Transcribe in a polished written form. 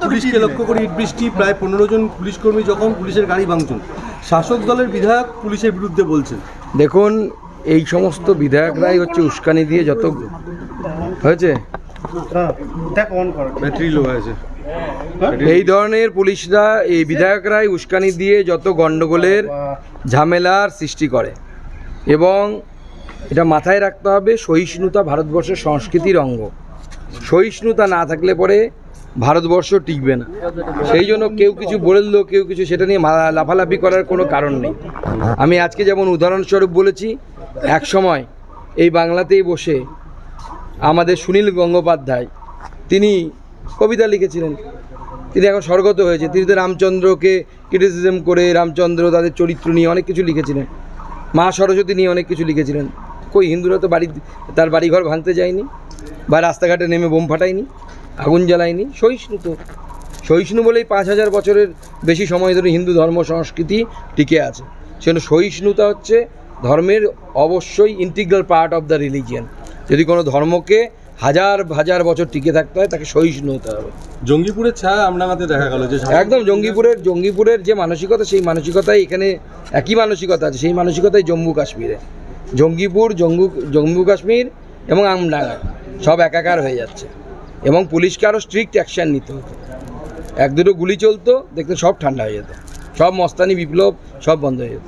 পুলিশকে লক্ষ্য করে ইট বৃষ্টি, প্রায় 15 জন পুলিশ কর্মী যখন পুলিশের গাড়ি ভাঙচুর, শাসক দলের বিধায়ক পুলিশের বিরুদ্ধে বলছেন। দেখুন, এই সমস্ত বিধায়করাই হচ্ছে উস্কানি দিয়ে যত হয়েছে, ব্যাটারি লো হয়েছে, এই ধরনের পুলিশরা, এই বিধায়করাই উস্কানি দিয়ে যত গণ্ডগোলের ঝামেলার সৃষ্টি করে। এবং এটা মাথায় রাখতে হবে, সহিষ্ণুতা ভারতবর্ষের সংস্কৃতির অঙ্গ। সহিষ্ণুতা না থাকলে পরে ভারতবর্ষ টিকবে না। সেই জন্য কেউ কিছু বললো, কেউ কিছু, সেটা নিয়ে লাফালাফি করার কোনো কারণ নেই। আমি আজকে যেমন উদাহরণস্বরূপ বলেছি, এক সময় এই বাংলাতেই বসে আমাদের সুনীল গঙ্গোপাধ্যায় তিনি কবিতা লিখেছিলেন, তিনি এখন স্বর্গত হয়েছে। তিনি তো রামচন্দ্রকে ক্রিটিসিজম করে, রামচন্দ্র তাদের চরিত্র নিয়ে অনেক কিছু লিখেছিলেন, মা সরস্বতী নিয়ে অনেক কিছু লিখেছিলেন। কই হিন্দুরা তো তার বাড়িঘর ভাঙতে যায়নি, বা রাস্তাঘাটে নেমে বোম ফাটায়নি, আগুন জ্বালায়নি। সহিষ্ণু বলেই 5000 বছরের বেশি সময় ধরে হিন্দু ধর্ম সংস্কৃতি টিকে আছে। সেজন্য সহিষ্ণুতা হচ্ছে ধর্মের অবশ্যই integral part of the religion. যদি কোনো ধর্মকে হাজার হাজার বছর টিকে থাকতে হয়, তাকে সহিষ্ণু হতে হবে। জঙ্গিপুরের ছায়া আমডাঙ্গাতে দেখা গেল যে একদম জঙ্গিপুরের যে মানসিকতা, সেই মানসিকতাই এখানে একই মানসিকতা আছে। সেই মানসিকতাই জম্মু কাশ্মীরে, জঙ্গিপুর, জম্মু কাশ্মীর এবং আমডাঙ্গা সব একাকার হয়ে যাচ্ছে। এবং পুলিশকে আরও স্ট্রিক্ট অ্যাকশান নিতে হতো। 1-2 গুলি চলতো, দেখতে সব ঠান্ডা হয়ে যেত, সব মস্তানি বিপ্লব সব বন্ধ হয়ে যেত।